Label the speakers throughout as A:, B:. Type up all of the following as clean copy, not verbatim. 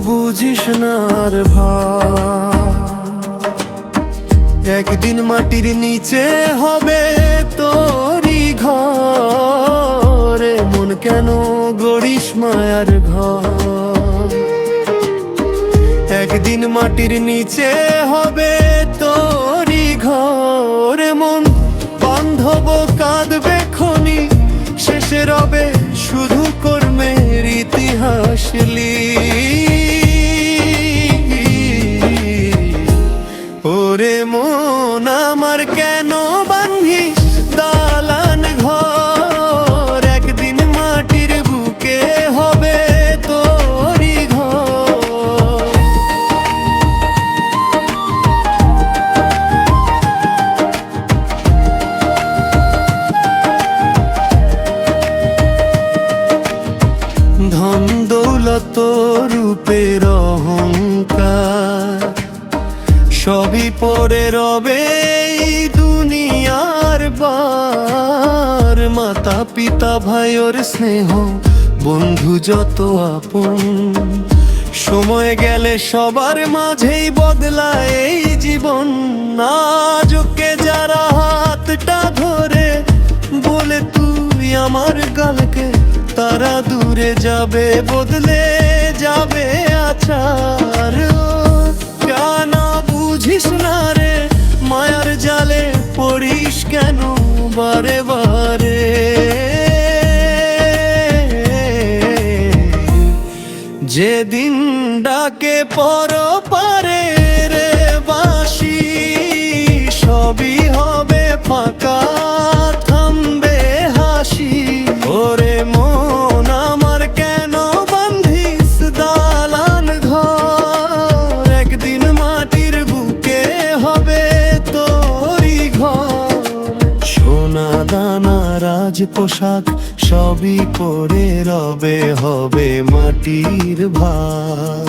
A: বুঝিস না আর ভাই, একদিন মাটির নিচে হবে তোরই ঘর। মন কেন গড়িস মায়ার ঘর, একদিন মাটির নিচে হবে তোরই ঘর। মন বান্ধব কাঁদবে খনি, শেষে রবে শুধু কর্মের ইতিহাস ওরে মন আমার কেন বাঁধিস দালান ঘর, একদিন মাটির বুকে হবে তোরই ঘর। ধন দৌলত রূপের অহংকার সবই পরে রবে এই দুনিয়ার বার। মাতা পিতা ভাইয়ের স্নেহ বন্ধু যত আপন, সময় গেলে সবার মাঝেই বদলায় এই জীবন। আজকে যারা হাতটা ধরে বলে তুই আমার গালকে, তারা দূরে যাবে বদলে যাবে আচার। কেন বুঝিস না রে মায়ার জালে পড়িস কেন বারে বারে, যেদিন ডাকে পর পারে রে বাঁশি, সবই হবে ফাঁকা থামবে হাসি। ওরে মন আমার কেন বাঁধিস দালান ঘর, একদিন মাটির বুকে হবে তোরই ঘর। সোনা দানা রাজ পোশাক সবই পরে রবে হবে মাটির ভাগ।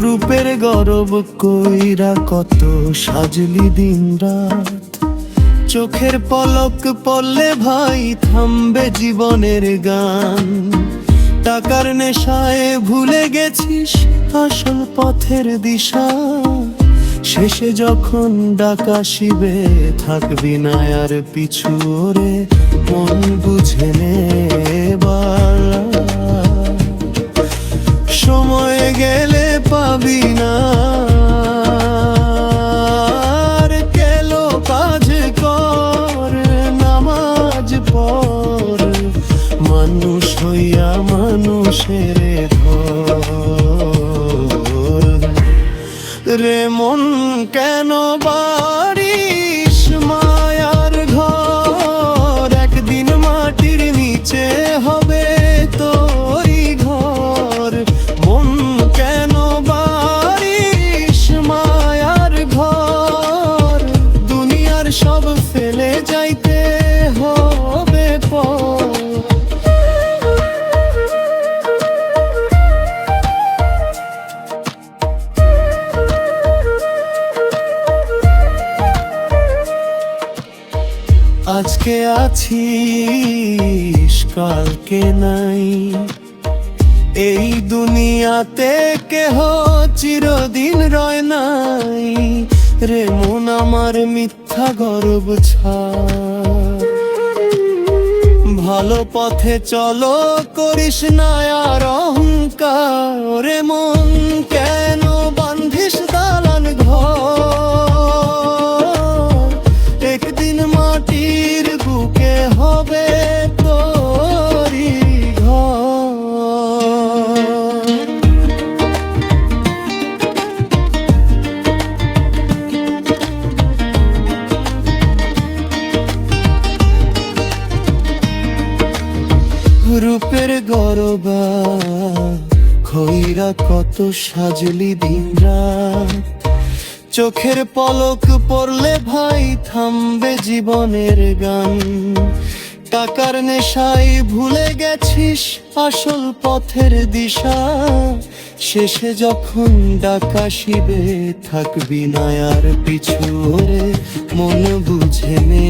A: রূপের গরব কইরা কত সাজলি দিন রাত, চোখের পলক পড়লে ভাই থামবে জীবনের গান। টাকার নেশায় ভুলে গেছিস আসল পথের দিশা, শেষে যখন ডাকা শিবে থাকবি না আর পিছু রে মন বুঝে নে বালা। সময় গেলে পাবি না আর কেলো কাজ কর নামাজ পড়, মানুষ হইয়া মানুষের ধর। রে মন কেন বাড়িস মায়ার ঘর, একদিন মাটির নিচে হবে তোরই ঘর। মন কেন বাড়িস মায়ার ঘর, দুনিয়ার সব ফেলে যাইতে হবে পর। আজকে আছিস কালকে নাই, এই দুনিয়াতে কেহ চিরদিন রয় নাই। রে মন আমার মিথ্যা গর্ব ছাড়, ভালো পথে চলো করিস না আর অহংকার। রে মন কেন বাঁধিস দালান ঘর, একদিন মাটির বুকে হবে তোরই ঘর। রূপের গরবা খইরা কত সাজলি দিন রাত, চোখের পলক পড়লে ভাই থামবে জীবনের গান। টাকার নেশায় ভুলে গেছিস আসল পথের দিশা, শেষে যখন ডাকা শিবে থাকবি না আর পিছু রে, মন বুঝে নে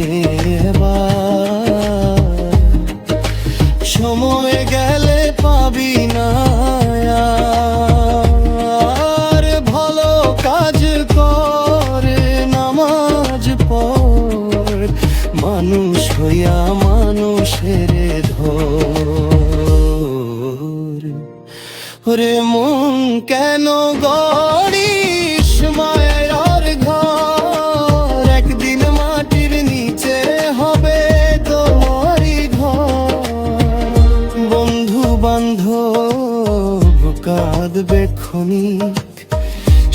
A: এবার। সময় গেলে পাবি না আর, ভালো কাজ করে নামাজ পড়, মানুষ হইয়া মানুষের ধর। ওরে মন কেন গড়িস মায়ের ঘর, একদিন মাটির নিচে হবে তোরই ঘর। বন্ধু বান্ধব কাঁদবে ক্ষণিক,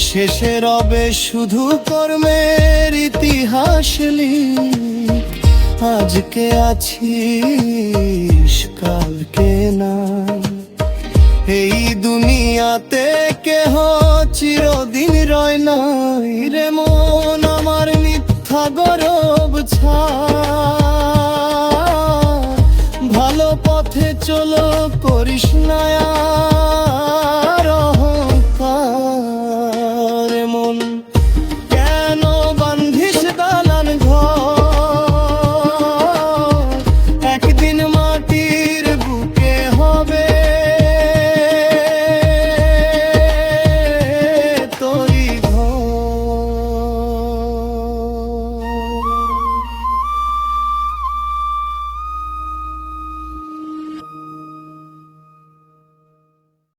A: শেষে রবে শুধু কর্মের ইতিহাস লিখ। আজকে আছিস কালকে নাই, এই দুনিয়াতে কেহ চিরদিন রয় নাই রে মন আমার, মিথ্যা গরব ছাড়, ভালো পথে চলো করিস না আর।